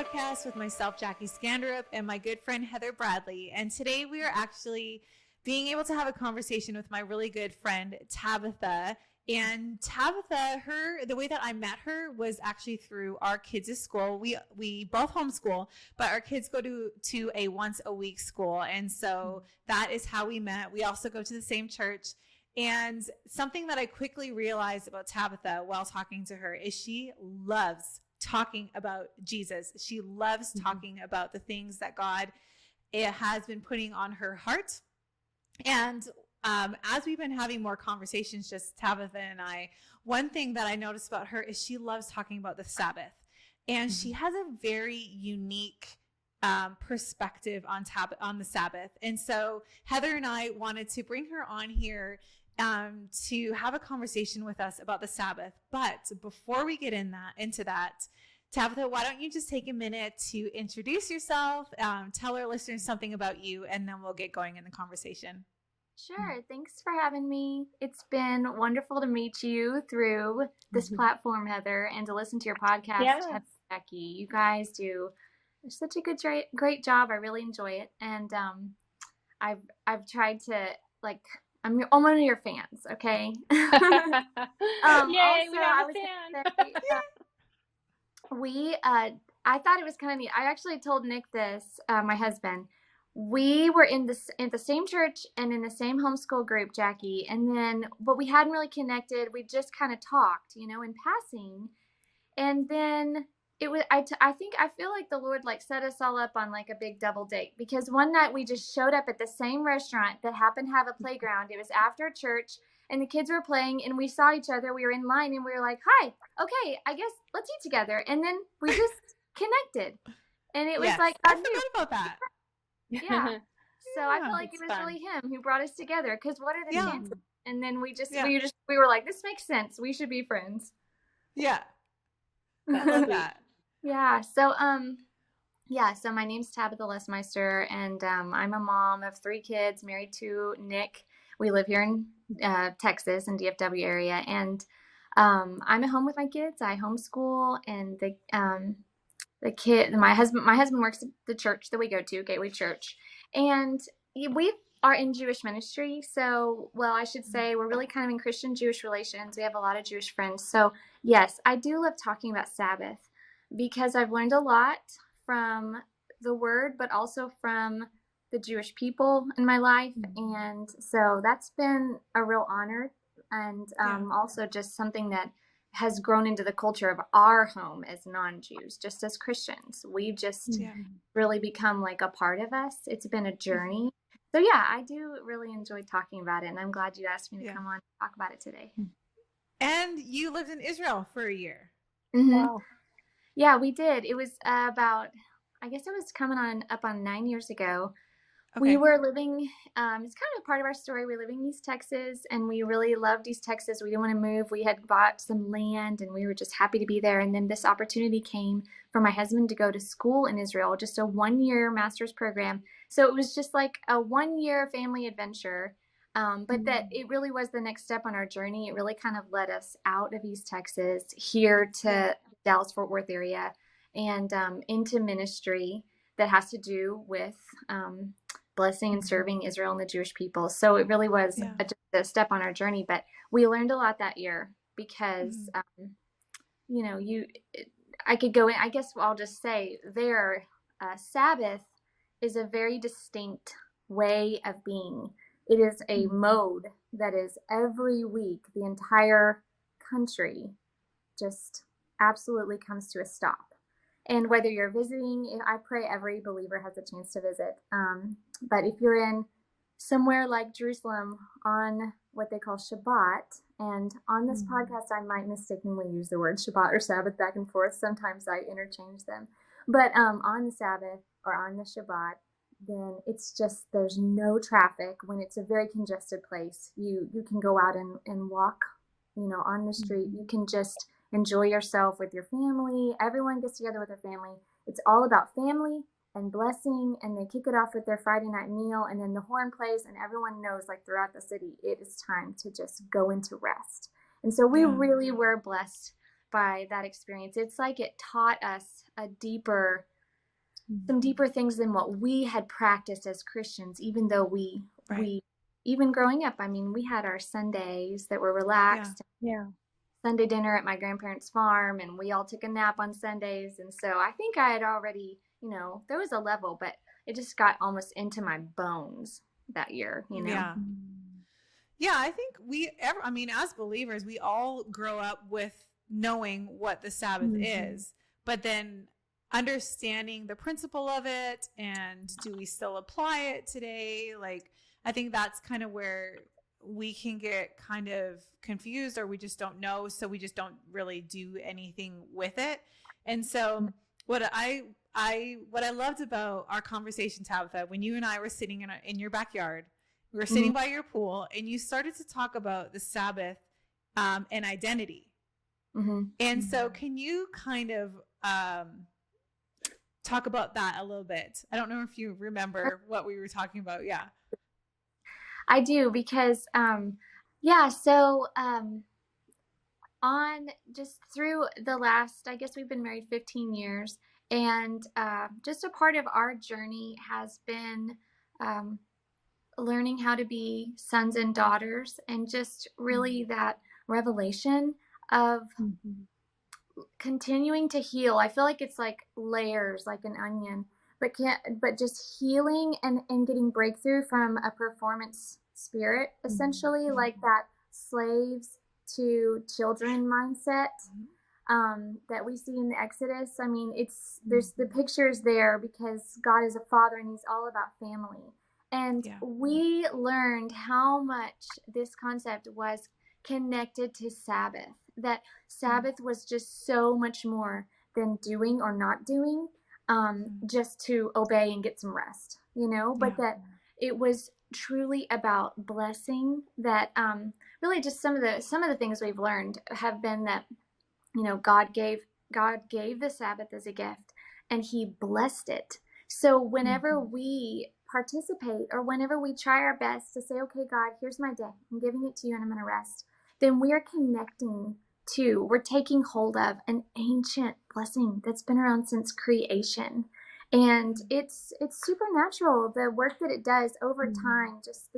podcast with myself, Jackie Skanderup, and my good friend, Heather Bradley. And today we are actually being able to have a conversation with my really good friend, Tabatha. And Tabatha, the way that I met her was actually through our kids' school. We both homeschool, but our kids go to a once a week school. And so that is how we met. We also go to the same church. And something that I quickly realized about Tabatha while talking to her is she loves talking about Jesus. She loves talking about the things that God has been putting on her heart. And as we've been having more conversations, just Tabatha and I, one thing that I noticed about her is she loves talking about the Sabbath. And she has a very unique perspective on the Sabbath. And so Heather and I wanted to bring her on here to have a conversation with us about the Sabbath. But before we get into that, Tabatha, why don't you just take a minute to introduce yourself, tell our listeners something about you, and then we'll get going in the conversation. Sure. Thanks for having me. It's been wonderful to meet you through this platform, Heather, and to listen to your podcast, Yes. Becky. You guys do such a great job. I really enjoy it, and I've tried to I'm one of your fans. Okay. Yay, also, we have a fan. I thought it was kind of neat. I actually told Nick this, my husband. We were in the same church and in the same homeschool group, Jackie, but we hadn't really connected. We just kind of talked, in passing, and then it was. I feel like the Lord set us all up on a big double date, because one night we just showed up at the same restaurant that happened to have a playground. It was after church, and the kids were playing, and we saw each other. We were in line, and we were like, "Hi, okay, I guess let's eat together." And then we just connected, and it was I forgot about that. Yeah. So I feel like it was really him who brought us together, because what are the chances? And then we were like, this makes sense. We should be friends. Yeah. I love that. Yeah. So, so my name's Tabatha Lesmeister, and I'm a mom of 3 kids, married to Nick. We live here in Texas, in DFW area, and I'm at home with my kids. I homeschool, and my husband works at the church that we go to, Gateway Church, and we are in Jewish ministry. So, I should say we're really kind of in Christian-Jewish relations. We have a lot of Jewish friends. So yes, I do love talking about Sabbath, because I've learned a lot from the word, but also from the Jewish people in my life. And so that's been a real honor, and also just something that has grown into the culture of our home as non-Jews, just as Christians. We've just really become a part of us. It's been a journey. So yeah, I do really enjoy talking about it, and I'm glad you asked me to come on and talk about it today. And you lived in Israel for a year. Mm-hmm. Wow. Yeah, we did. It was I guess it was coming up on 9 years ago. Okay. We were living, it's kind of a part of our story. We live in East Texas, and we really loved East Texas. We didn't want to move. We had bought some land, and we were just happy to be there. And then this opportunity came for my husband to go to school in Israel, just a 1-year master's program. So it was just like a 1-year family adventure. But that it really was the next step on our journey. It really kind of led us out of East Texas here to Dallas-Fort Worth area, and into ministry that has to do with blessing and serving Israel and the Jewish people. So it really was just a step on our journey. But we learned a lot that year, because I could go in. I guess I'll just say their Sabbath is a very distinct way of being. It is a mode that is every week, the entire country just absolutely comes to a stop. And whether you're visiting, I pray every believer has a chance to visit. But if you're in somewhere like Jerusalem on what they call Shabbat, and on this podcast, I might mistakenly use the word Shabbat or Sabbath back and forth. Sometimes I interchange them. But on the Sabbath or on the Shabbat, then it's just, there's no traffic. When it's a very congested place, you can go out and walk, on the street. You can just enjoy yourself with your family. Everyone gets together with their family. It's all about family and blessing, and they kick it off with their Friday night meal, and then the horn plays, and everyone knows, throughout the city, it is time to just go into rest. And so we really were blessed by that experience. It's like it taught us a deeper some deeper things than what we had practiced as Christians, even though Right. we even growing up, I mean, we had our Sundays that were Yeah. relaxed, Yeah. Sunday dinner at my grandparents' farm, and we all took a nap on Sundays. And so I think I had already, there was a level, but it just got almost into my bones that year. Yeah. Yeah, I think as believers, we all grow up with knowing what the Sabbath is, but then understanding the principle of it, and do we still apply it today? Like, I think that's kind of where we can get kind of confused, or we just don't know, so we just don't really do anything with it. And so what I loved about our conversation, Tabitha, when you and I were sitting in your backyard, we were sitting by your pool, and you started to talk about the Sabbath and identity. And so can you kind of talk about that a little bit? I don't know if you remember what we were talking about. Yeah. I do, because on just through the last, I guess we've been married 15 years, and just a part of our journey has been learning how to be sons and daughters, and just really that revelation of continuing to heal. I feel like it's like layers, like an onion, but just healing and getting breakthrough from a performance spirit, essentially, like that slaves to children mindset that we see in the Exodus. I mean, there's the pictures there because God is a father and he's all about family. And we learned how much this concept was connected to Sabbath, that Sabbath was just so much more than doing or not doing, just to obey and get some rest, but that it was truly about blessing. That really just some of the things we've learned have been that God gave the Sabbath as a gift, and he blessed it. So whenever we participate, or whenever we try our best to say, okay, God, here's my day, I'm giving it to you and I'm going to rest, then we're we're taking hold of an ancient blessing that's been around since creation. And it's supernatural, the work that it does over time, just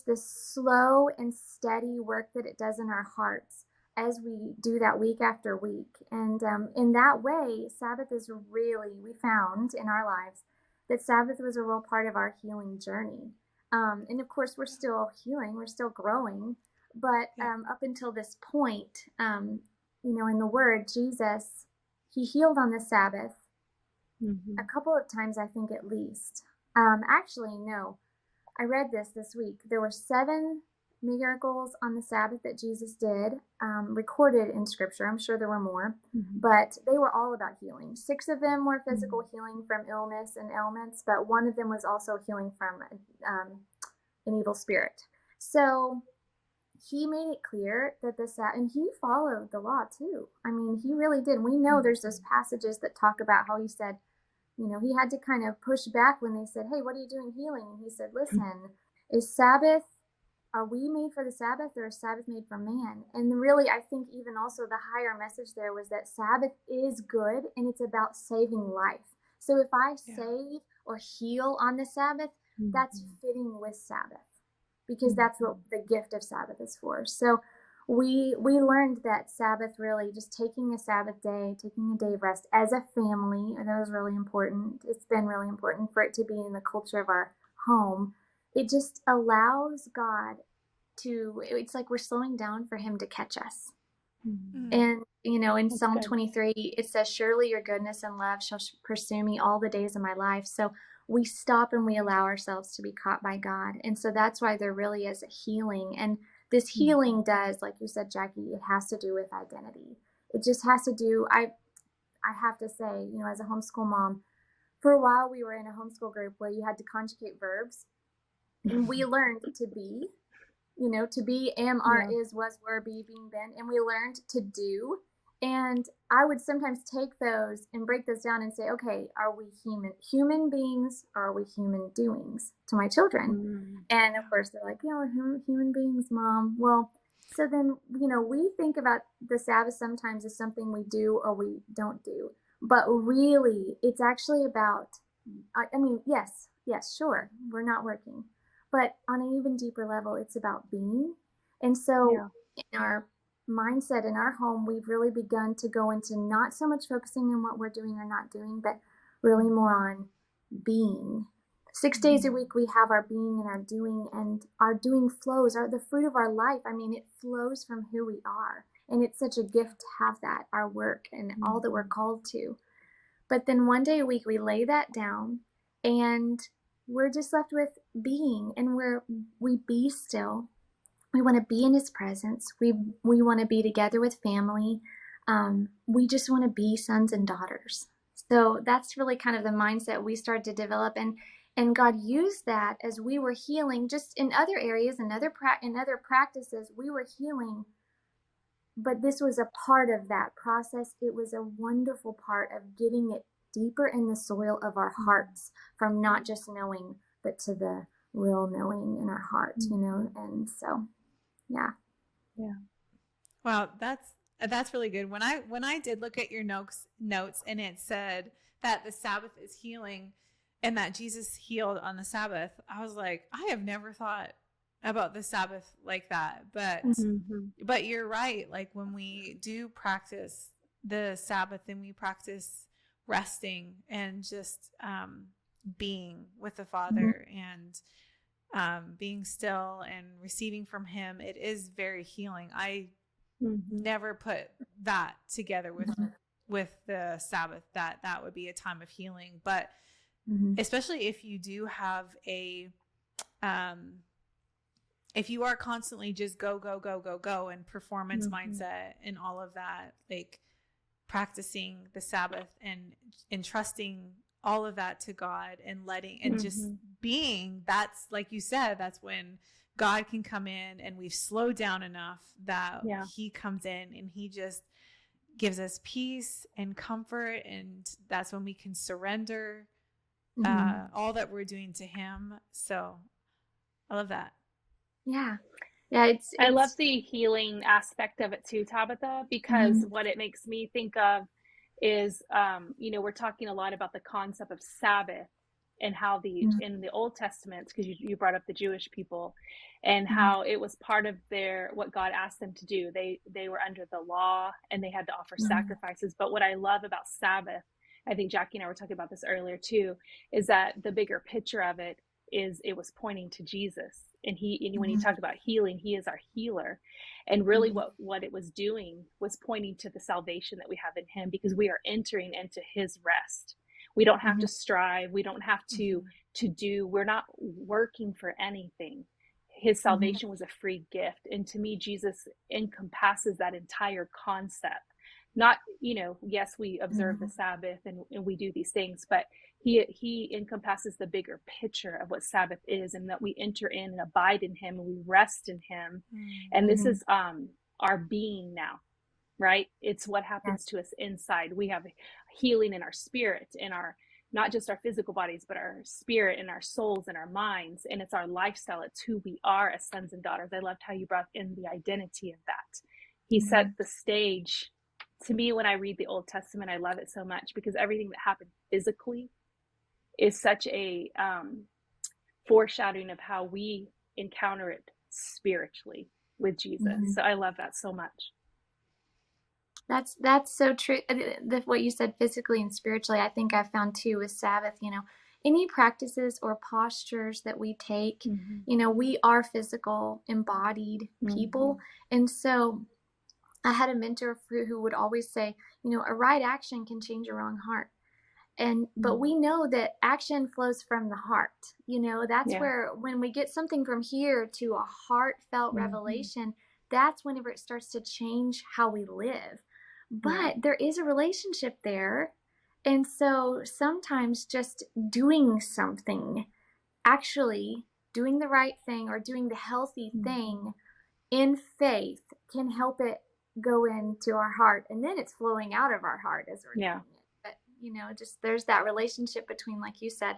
the slow and steady work that it does in our hearts as we do that week after week. And in that way, Sabbath is really, we found in our lives that Sabbath was a real part of our healing journey. And of course, we're still healing, we're still growing. But up until this point, in the Word, Jesus, he healed on the Sabbath a couple of times, I think, at least. Actually, no. I read this week. There were 7 miracles on the Sabbath that Jesus did, recorded in Scripture. I'm sure there were more, but they were all about healing. 6 of them were physical healing from illness and ailments, but 1 of them was also healing from an evil spirit. So he made it clear that and he followed the law too. I mean, he really did. We know there's those passages that talk about how he said, he had to kind of push back when they said, hey, what are you doing healing? And he said, listen, are we made for the Sabbath, or is Sabbath made for man? And really, I think even also the higher message there was that Sabbath is good, and it's about saving life. So if I save or heal on the Sabbath, that's fitting with Sabbath, because that's what the gift of Sabbath is for. So we learned that Sabbath, really just taking a Sabbath day, taking a day of rest as a family, and that was really important. It's been really important for it to be in the culture of our home. It just allows God it's like we're slowing down for him to catch us. And, in That's Psalm good. 23, it says, surely your goodness and love shall pursue me all the days of my life. So we stop and we allow ourselves to be caught by God. And so that's why there really is a healing. And this healing does, like you said, Jackie, it has to do with identity. It just has to do, I have to say, as a homeschool mom, for a while we were in a homeschool group where you had to conjugate verbs, and we learned to be, to be, am, are, is, was, were, be, being, been, and we learned to do. And I would sometimes take those and break those down and say, okay, are we human beings, or are we human doings, to my children? And of course they're like, we're human beings, Mom. Well, so then, we think about the Sabbath sometimes as something we do or we don't do. But really, it's actually about, I mean, yes, sure, we're not working. But on an even deeper level, it's about being. And so Yeah. in our mindset in our home, we've really begun to go into not so much focusing on what we're doing or not doing, but really more on being. 6 days a week, we have our being and our doing, and our doing flows, are the fruit of our life. I mean, it flows from who we are. And it's such a gift to have that, our work and all that we're called to. But then one day a week, we lay that down and we're just left with being, and we be still. We want to be in his presence. We want to be together with family. We just want to be sons and daughters. So that's really kind of the mindset we started to develop, and God used that as we were healing, just in other areas and in other practices. We were healing, but this was a part of that process. It was a wonderful part of getting it deeper in the soil of our hearts, from not just knowing, but to the real knowing in our heart, and so, yeah. Wow, that's really good. When I did look at your notes and it said that the Sabbath is healing and that Jesus healed on the Sabbath, I was like, I have never thought about the Sabbath like that. But you're right. Like when we do practice the Sabbath and we practice resting and just being with the Father and being still and receiving from him, it is very healing. I never put that together with the Sabbath, that would be a time of healing. But especially if you do have if you are constantly just go and performance mindset and all of that, like practicing the Sabbath and trusting all of that to God and letting and just being, that's like you said, that's when God can come in, and we've slowed down enough that he comes in and he just gives us peace and comfort, and that's when we can surrender all that we're doing to him. So I love that. Yeah, I love the healing aspect of it too, Tabitha, because what it makes me think of is, we're talking a lot about the concept of Sabbath and how in the Old Testament, because you brought up the Jewish people, and how it was part of what God asked them to do. They were under the law and they had to offer sacrifices. But what I love about Sabbath, I think Jackie and I were talking about this earlier too, is that the bigger picture of it is it was pointing to Jesus. And when you talk about healing, he is our healer. And really what it was doing was pointing to the salvation that we have in him, because we are entering into his rest. We don't have to strive. We don't have to do, we're not working for anything. His salvation was a free gift. And to me, Jesus encompasses that entire concept. Not, yes, we observe the Sabbath and we do these things, but he encompasses the bigger picture of what Sabbath is, and that we enter in and abide in him and we rest in him. And this is our being now, right? It's what happens to us inside. We have healing in our spirit, in our, not just our physical bodies, but our spirit and our souls and our minds. And it's our lifestyle. It's who we are as sons and daughters. I loved how you brought in the identity of that. He set the stage. To me, when I read the Old Testament, I love it so much, because everything that happened physically is such a foreshadowing of how we encounter it spiritually with Jesus. So I love that so much. That's so true. What you said, physically and spiritually, I think I found too with Sabbath, any practices or postures that we take, we are physical, embodied people. And so I had a mentor who would always say, a right action can change a wrong heart. But we know that action flows from the heart. That's where, when we get something from here to a heartfelt revelation, that's whenever it starts to change how we live. But there is a relationship there. And so sometimes just doing something, actually doing the right thing or doing the healthy thing in faith, can help it go into our heart, and then it's flowing out of our heart as we're doing it. But just there's that relationship between, like you said,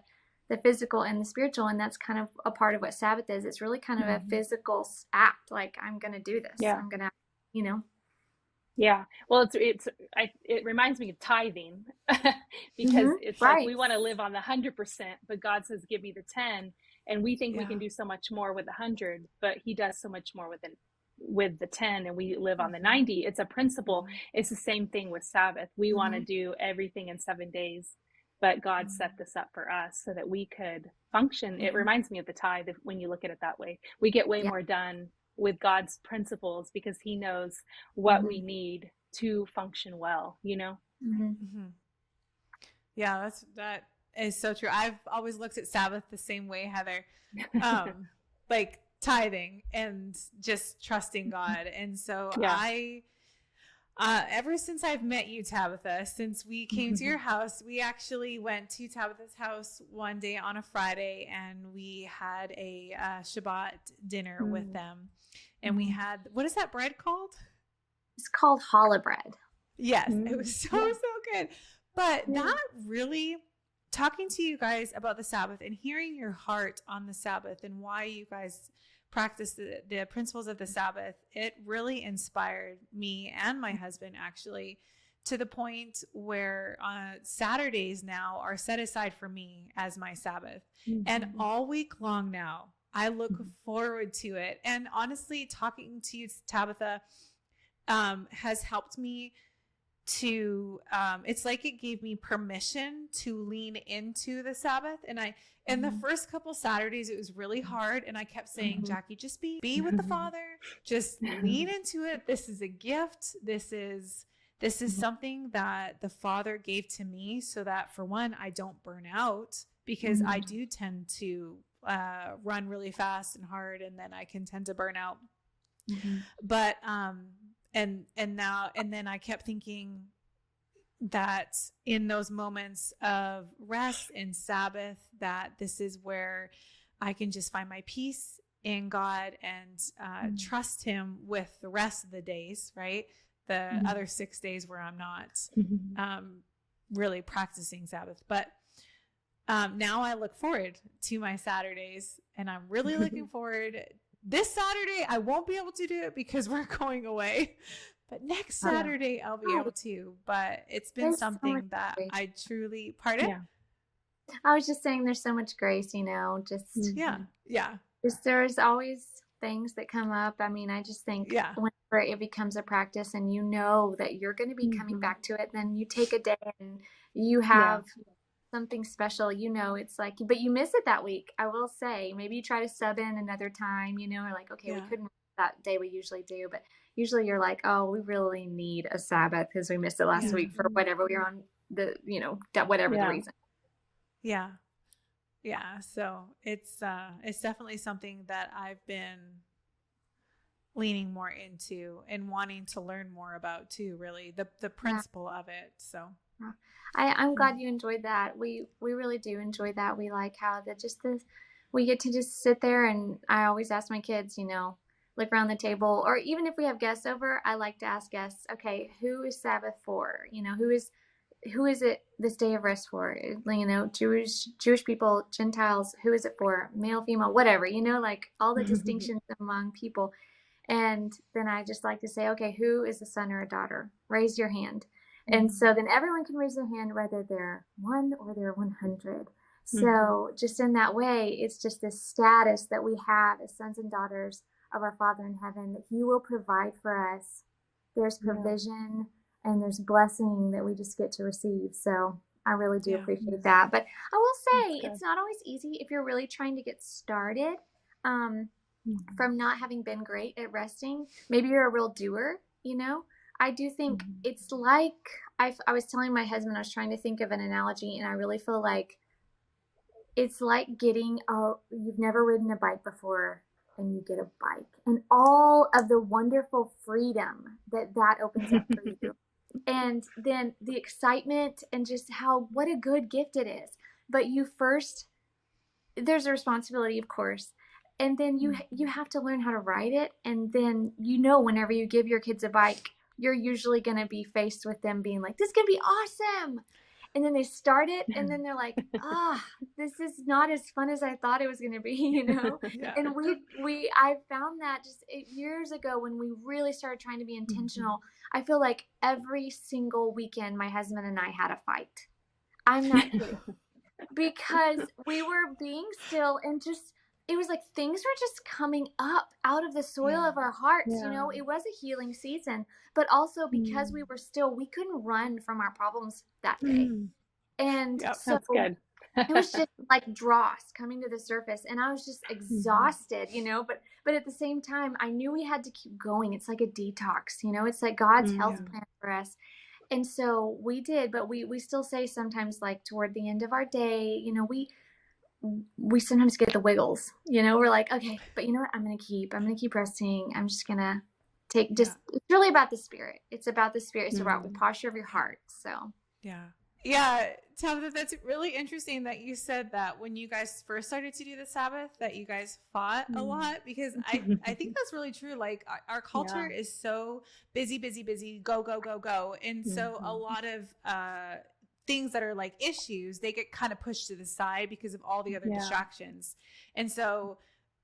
the physical and the spiritual, and that's kind of a part of what Sabbath is. It's really kind of a physical act, like I'm gonna do this. I'm gonna Yeah. Well, it reminds me of tithing because it's like Right. we want to live on the 100%, but God says, give me the 10. And we think we Yeah. can do so much more with 100, but he does so much more with the 10, and we live on the Mhm. 90. It's a principle. Mhm. It's the same thing with Sabbath. We want to Mhm. do everything in 7 days, but God set Mhm. this up for us so that we could function. It Mhm. reminds me of the tithe when you look at it that way. We get way Yeah. more done with God's principles because he knows what we Mhm. need to function well, you know? Mhm. Mhm. Yeah, that is so true. I've always looked at Sabbath the same way, Heather. Like tithing and just trusting God. And so Yeah. ever since I've met you, Tabatha, since we came to your house, we actually went to Tabatha's house one day on a Friday, and we had a Shabbat dinner with them. And we had, what is that bread called? It's called challah bread. Yes, it was so, Yeah. so good. But Yeah. that really, talking to you guys about the Sabbath and hearing your heart on the Sabbath and why you guys practice the principles of the Sabbath, it really inspired me and my husband, actually, to the point where Saturdays now are set aside for me as my Sabbath. And all week long now, I look forward to it. And honestly, talking to you, Tabatha, has helped me to it's like it gave me permission to lean into the Sabbath. And the first couple Saturdays it was really hard, and I kept saying, Jackie, just be with the Father, just lean into it. This is a gift. This is something that the Father gave to me so that, for one, I don't burn out, because I do tend to run really fast and hard, and then I can tend to burn out. But and then I kept thinking that in those moments of rest and Sabbath, that this is where I can just find my peace in God and trust him with the rest of the days, right? The other 6 days where I'm not really practicing Sabbath. But now I look forward to my Saturdays, and I'm really looking forward. This Saturday, I won't be able to do it because we're going away. But next Saturday, I'll be able to. But it's been There's so much something that grace. I truly, pardon? Yeah. I was just saying there's so much grace, just Yeah. Yeah. just there's always things that come up. I mean, I just think Yeah. whenever it becomes a practice and you know that you're going to be coming back to it, then you take a day and you have something special, it's like, but you miss it that week. I will say, maybe you try to sub in another time, or like, okay, we couldn't that day we usually do, but usually you're like, oh, we really need a Sabbath because we missed it last week for whatever we were on whatever the reason. Yeah. Yeah. So it's definitely something that I've been leaning more into and wanting to learn more about too, really, the principle of it. So I'm glad you enjoyed that. We really do enjoy that. We like how we get to just sit there, and I always ask my kids, look around the table, or even if we have guests over, I like to ask guests, okay, who is Sabbath for? Who is it this day of rest for? Jewish people, Gentiles, who is it for? Male, female, whatever, like all the distinctions among people. And then I just like to say, okay, who is a son or a daughter? Raise your hand. And so then everyone can raise their hand, whether they're 1 or they're 100. So just in that way, it's just this status that we have as sons and daughters of our Father in heaven, that he will provide for us. There's provision and there's blessing that we just get to receive. So I really do appreciate that. But I will say it's not always easy if you're really trying to get started. From not having been great at resting, maybe you're a real doer, I do think it's like, I was telling my husband, I was trying to think of an analogy, and I really feel like it's like you've never ridden a bike before, and you get a bike, and all of the wonderful freedom that opens up for you. And then the excitement and just what a good gift it is. But there's a responsibility, of course. And then you have to learn how to ride it. And then, whenever you give your kids a bike, you're usually going to be faced with them being like, this is going to be awesome. and then they start it, and then they're like, this is not as fun as I thought it was going to be, you know? Yeah. And I found that just years ago when we really started trying to be intentional. I feel like every single weekend, my husband and I had a fight. I'm not kidding. Because we were being still, and just, it was like things were just coming up out of the soil of our hearts. You know, it was a healing season, but also because we were still, we couldn't run from our problems that day. And so That's good. it was just like dross coming to the surface, and I was just exhausted, you know, but at the same time, I knew we had to keep going. It's like a detox, you know, it's like God's health plan for us. And so we did, but we still say sometimes, like toward the end of our day, you know, we sometimes get the wiggles, you know, we're like, okay, but you know what? I'm going to keep resting. I'm just going to it's really about the spirit. It's about the spirit. It's about the posture of your heart. So, yeah, Tabitha, that's really interesting that you said that when you guys first started to do the Sabbath, that you guys fought a lot, because I think that's really true. Like our culture is so busy, go, go, go, go. And so a lot of things that are like issues, they get kind of pushed to the side because of all the other distractions. And so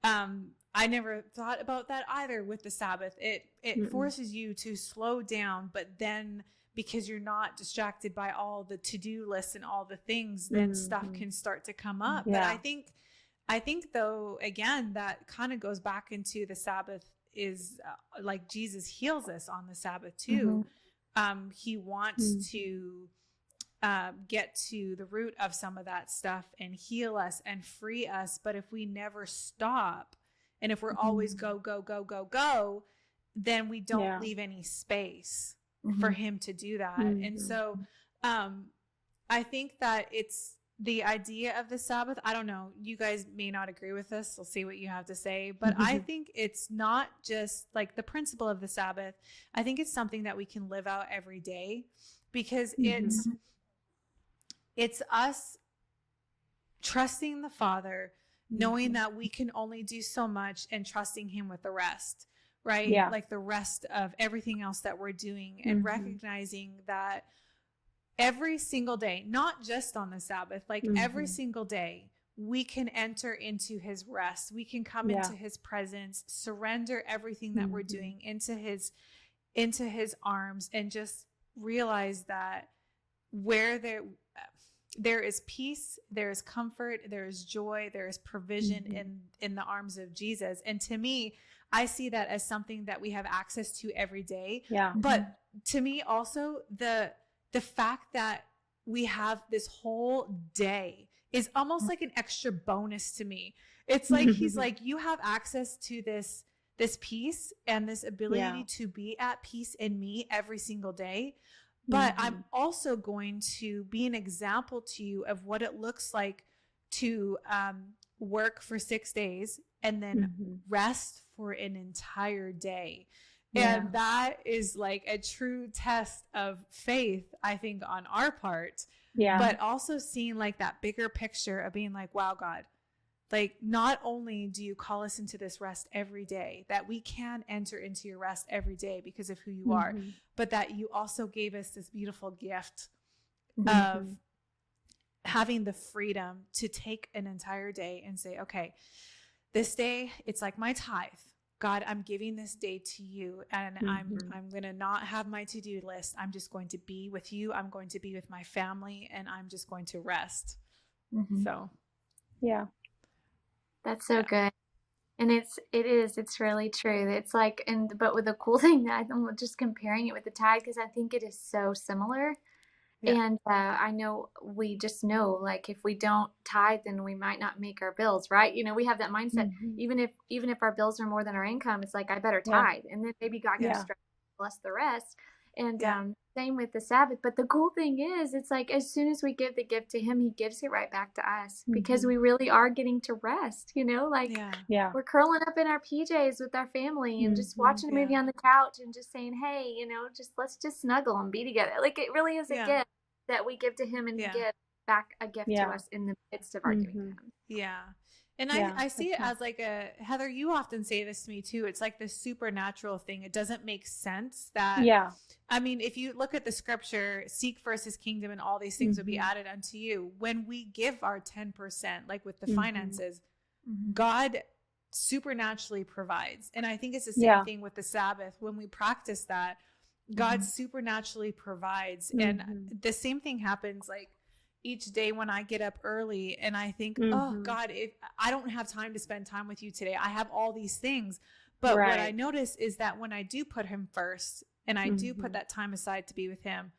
I never thought about that either with the Sabbath. It forces you to slow down, but then because you're not distracted by all the to-do lists and all the things, then stuff can start to come up. But I think though, again, that kind of goes back into the Sabbath is like Jesus heals us on the Sabbath too. He wants to get to the root of some of that stuff and heal us and free us. But if we never stop, and if we're always go, go, go, go, go, then we don't leave any space for him to do that. And so I think that it's the idea of the Sabbath. I don't know, you guys may not agree with this. We'll see what you have to say, but I think it's not just like the principle of the Sabbath. I think it's something that we can live out every day, because it's us trusting the Father, knowing that we can only do so much, and trusting him with the rest. Right? Yeah. Like the rest of everything else that we're doing, and recognizing that every single day, not just on the Sabbath, like every single day, we can enter into his rest. We can come into his presence, surrender everything that we're doing into his arms, and just realize that where there is peace, there is comfort, there is joy, there is provision in the arms of Jesus. And to me, I see that as something that we have access to every day. Yeah. But to me also, the fact that we have this whole day is almost like an extra bonus to me. It's like he's like, you have access to this peace and this ability to be at peace in me every single day. But I'm also going to be an example to you of what it looks like to work for 6 days and then rest for an entire day. And that is like a true test of faith, I think, on our part. Yeah. But also seeing like that bigger picture of being like, wow, God, like not only do you call us into this rest every day, that we can enter into your rest every day because of who you are, but that you also gave us this beautiful gift of having the freedom to take an entire day and say, okay, this day, it's like my tithe. God, I'm giving this day to you, and I'm going to not have my to-do list. I'm just going to be with you. I'm going to be with my family, and I'm just going to rest. So, yeah. That's so good. And it's really true. It's like, but with the cool thing that I'm just comparing it with the tithe, because I think it is so similar. Yeah. And I know, we just know, like, if we don't tithe, then we might not make our bills, right? You know, we have that mindset. Even if our bills are more than our income, it's like, I better tithe, and then maybe God can bless the rest. And same with the Sabbath. But the cool thing is, it's like, as soon as we give the gift to him, he gives it right back to us, because we really are getting to rest, you know, like we're curling up in our PJs with our family and just watching a movie on the couch and just saying, hey, you know, let's just snuggle and be together. Like, it really is a gift that we give to him, and he gives back a gift to us in the midst of our giving to him. Yeah. And Yeah, I see that's it nice. as like Heather, you often say this to me too. It's like this supernatural thing. It doesn't make sense that, Yeah. I mean, if you look at the scripture, seek first his kingdom and all these things will be Mm-hmm. added unto you. When we give our 10%, like with the Mm-hmm. finances, God supernaturally provides. And I think it's the same Yeah. thing with the Sabbath. When we practice that, God supernaturally provides. And the same thing happens like each day when I get up early and I think, oh God, if I don't have time to spend time with you today, I have all these things. But what I Right. notice is that when I do put him first and I do put that time aside to be with him,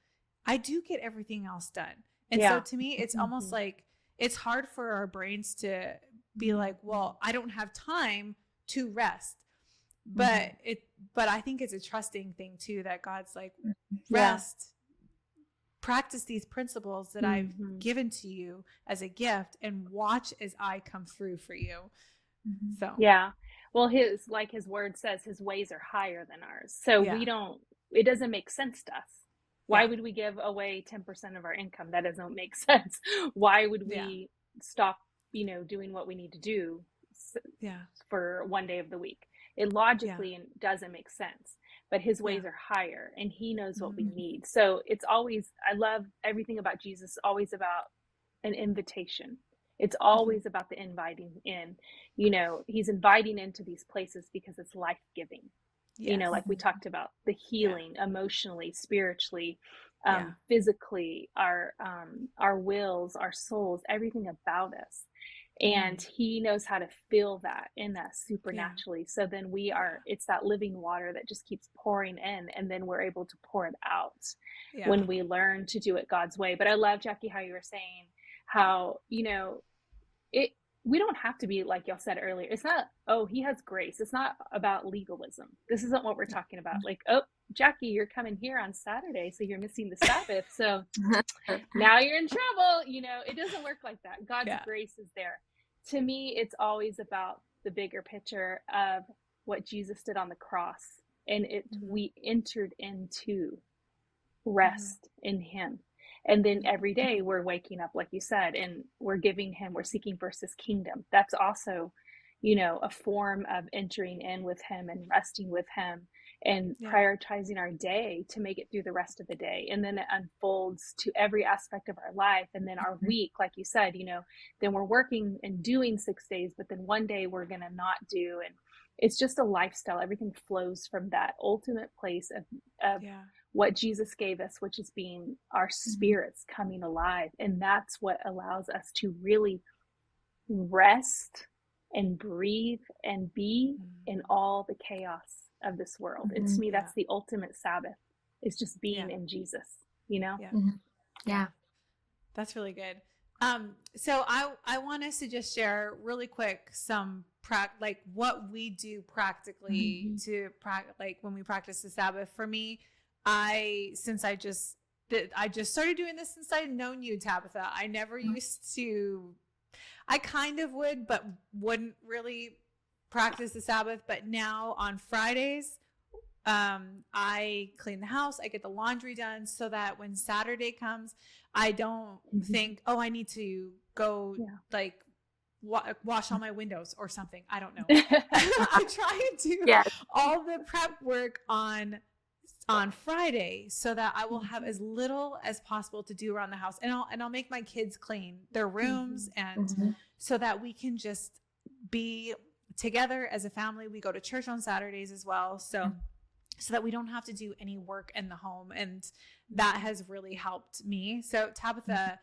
I do get everything else done. And so Yeah. to me, it's almost like it's hard for our brains to be like, well, I don't have time to rest. But I think it's a trusting thing too, that God's like, rest, practice these principles that I've given to you as a gift and watch as I come through for you. So Yeah. Well, his word says his ways are higher than ours. So it doesn't make sense to us. Why would we give away 10% of our income? That doesn't make sense. Why would we stop, doing what we need to do for one day of the week? It logically doesn't make sense, but his ways are higher and he knows what we need. So it's always, I love everything about Jesus, always about an invitation. It's always about the inviting in. He's inviting into these places because it's life-giving. Like we talked about, the healing emotionally, spiritually, physically, our wills, our souls, everything about us. And he knows how to fill that in us supernaturally. So then it's that living water that just keeps pouring in, and then we're able to pour it out when we learn to do it God's way. But I love, Jackie, how you were saying how, we don't have to be, like y'all said earlier, it's not, oh, he has grace. It's not about legalism. This isn't what we're talking about. Like, oh, Jackie, you're coming here on Saturday, so you're missing the Sabbath. So now you're in trouble. It doesn't work like that. God's grace is there. To me, it's always about the bigger picture of what Jesus did on the cross. And we entered into rest in him. And then every day we're waking up, like you said, and we're seeking first his kingdom. That's also, a form of entering in with him and resting with him and prioritizing our day to make it through the rest of the day. And then it unfolds to every aspect of our life. And then our week, like you said, then we're working and doing 6 days, but then one day we're going to not do. And it's just a lifestyle. Everything flows from that ultimate place of what Jesus gave us, which is being our spirits coming alive. And that's what allows us to really rest and breathe and be in all the chaos of this world. And to me, that's the ultimate Sabbath, is just being in Jesus, Yeah. That's really good. So I want us to just share really quick some like what we do practically to like when we practice the Sabbath. For me, I just started doing this since I'd known you, Tabatha. I never used to. I kind of would, but wouldn't really practice the Sabbath. But now on Fridays, I clean the house, I get the laundry done, so that when Saturday comes, I don't think, oh, I need to go like wash all my windows or something. I don't know. I try and do all the prep work on Friday so that I will have as little as possible to do around the house, and I'll make my kids clean their rooms, and so that we can just be together as a family. We go to church on Saturdays as well, so that we don't have to do any work in the home, and that has really helped me. So Tabatha,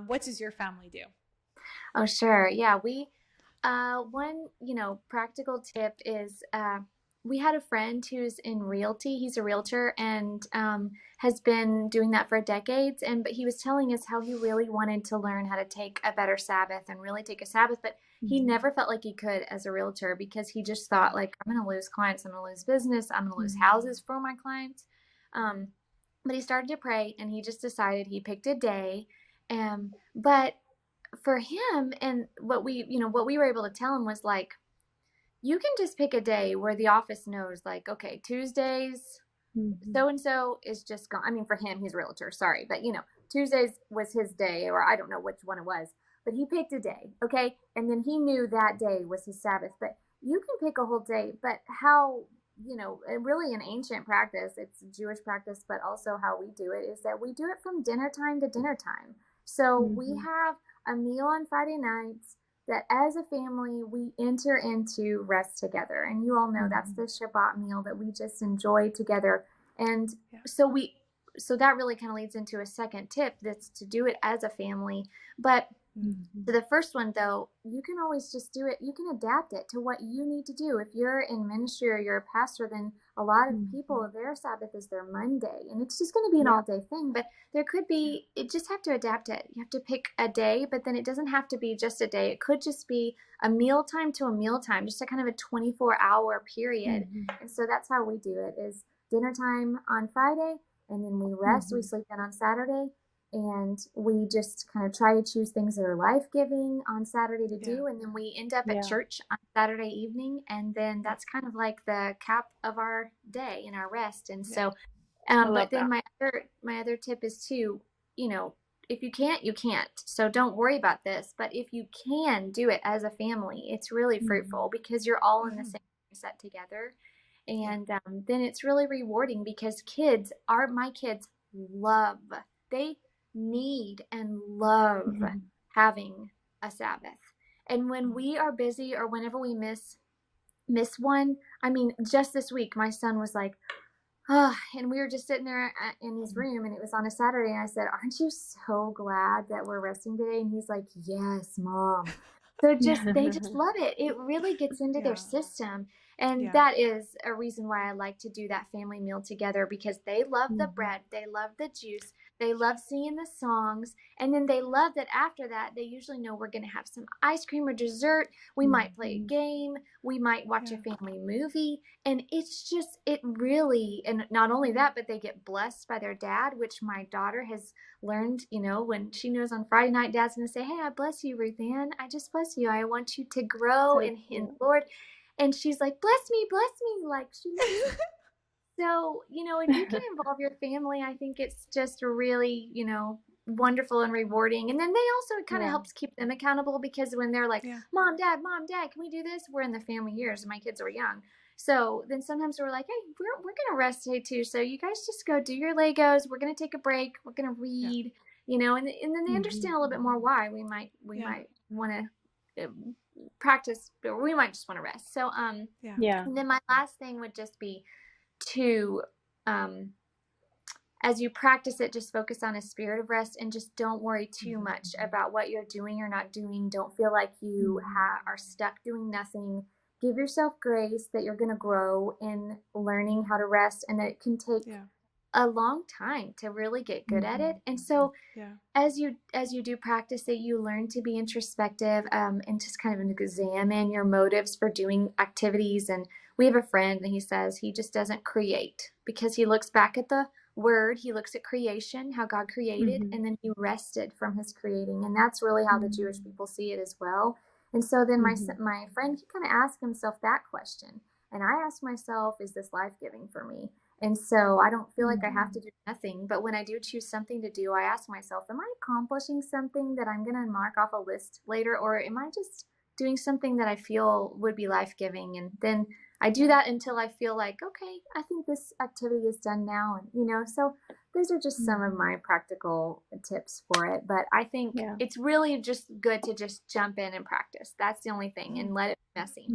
what does your family do? Oh, sure. Yeah, we one practical tip is we had a friend who's in realty. He's a realtor and has been doing that for decades. But he was telling us how he really wanted to learn how to take a better Sabbath and really take a Sabbath. But he never felt like he could as a realtor, because he just thought, like, I'm going to lose clients. I'm going to lose business. I'm going to lose houses for my clients. But he started to pray, and he just decided, he picked a day. But for him, and what we were able to tell him was, like, you can just pick a day where the office knows, like, okay, Tuesdays, so-and-so is just gone. I mean, for him, he's a realtor, sorry. But, Tuesdays was his day, or I don't know which one it was. but he picked a day, okay? And then he knew that day was his Sabbath. But you can pick a whole day, but how, really an ancient practice, it's Jewish practice, but also how we do it is that we do it from dinner time to dinner time. So we have a meal on Friday nights that as a family we enter into rest together. And you all know that's the Shabbat meal that we just enjoy together. And so that really kind of leads into a second tip, that's to do it as a family. But to the first one, though, you can always just do it. You can adapt it to what you need to do. If you're in ministry or you're a pastor, then a lot of people, their Sabbath is their Monday, and it's just going to be an all-day thing. But there could be, you just have to adapt it. You have to pick a day, but then it doesn't have to be just a day. It could just be a mealtime to a mealtime, just a kind of a 24-hour period. And so that's how we do it, is dinner time on Friday, and then we rest. We sleep in on Saturday. And we just kind of try to choose things that are life-giving on Saturday to do. And then we end up at church on Saturday evening. And then that's kind of like the cap of our day and our rest. And so, but then my other tip is to, if you can't, you can't. So don't worry about this. But if you can do it as a family, it's really fruitful because you're all in the same set together. And then it's really rewarding because my kids they need and love having a Sabbath. And when we are busy or whenever we miss one, I mean, just this week, my son was like, and we were just sitting there in his room, and it was on a Saturday, and I said, aren't you so glad that we're resting today? And he's like, yes, Mom. So they just love it. It really gets into their system. And that is a reason why I like to do that family meal together, because they love the bread, they love the juice, they love singing the songs, and then they love that after that, they usually know we're going to have some ice cream or dessert. We might play a game, we might watch a family movie, and it really, and not only that, but they get blessed by their dad, which my daughter has learned, when she knows on Friday night, Dad's going to say, hey, I bless you, Ruth Ann. I just bless you. I want you to grow in the Lord. And she's like, bless me, like she So, if you can involve your family, I think it's just really, wonderful and rewarding. And then they also, it kind of helps keep them accountable, because when they're like, Mom, Dad, can we do this? We're in the family years and my kids were young. So then sometimes we're like, hey, we're going to rest today too. So you guys just go do your Legos. We're going to take a break. We're going to read, and then they understand a little bit more why we might want to practice, or we might just want to rest. So, and then my last thing would just be to, as you practice it, just focus on a spirit of rest, and just don't worry too much about what you're doing or not doing. Don't feel like you are stuck doing nothing. Give yourself grace that you're going to grow in learning how to rest, and that it can take a long time to really get good at it. And so as you do practice it, you learn to be introspective, and just kind of examine your motives for doing activities. And we have a friend, and he says he just doesn't create because he looks back at the word, he looks at creation, how God created, and then he rested from his creating. And that's really how the Jewish people see it as well. And so then my friend, he kind of asked himself that question. And I asked myself, is this life-giving for me? And so I don't feel like I have to do nothing. But when I do choose something to do, I ask myself, am I accomplishing something that I'm going to mark off a list later? Or am I just doing something that I feel would be life-giving? And then I do that until I feel like, okay, I think this activity is done now. And, so those are just some of my practical tips for it. But I think it's really just good to just jump in and practice. That's the only thing, and let it be messy.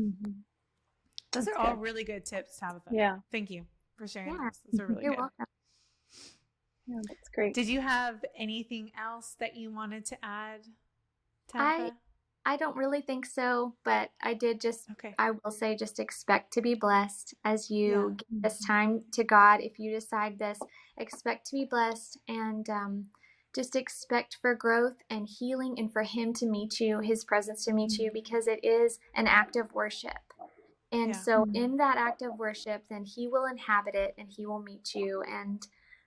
Those are all really good tips, Tabitha. Yeah. Thank you for sharing those. Those are really You're good. welcome. Yeah, that's great. Did you have anything else that you wanted to add, Tabitha? I don't really think so, but I did I will say, just expect to be blessed as you give this time to God. If you decide this, expect to be blessed, and just expect for growth and healing, and for Him to meet you, His presence to meet you, because it is an act of worship. And so in that act of worship, then He will inhabit it, and He will meet you. And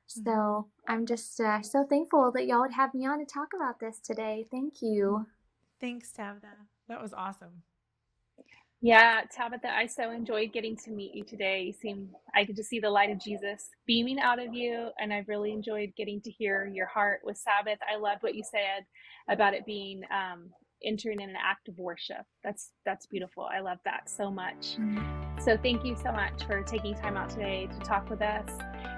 so I'm just so thankful that y'all would have me on to talk about this today. Thank you. Thanks, Tabitha. That was awesome. Yeah, Tabitha, I so enjoyed getting to meet you today. I could just see the light of Jesus beaming out of you, and I really enjoyed getting to hear your heart with Sabbath. I loved what you said about it being entering in an act of worship. That's beautiful. I love that so much. So thank you so much for taking time out today to talk with us.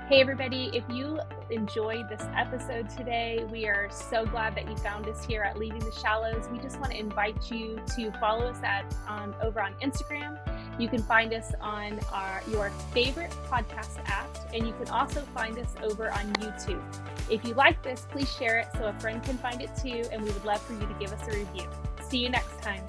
Hey everybody, if you enjoyed this episode today, we are so glad that you found us here at Leaving the Shallows. We just want to invite you to follow us over on Instagram. You can find us on your favorite podcast app, and you can also find us over on YouTube. If you like this, please share it so a friend can find it too, and we would love for you to give us a review. See you next time.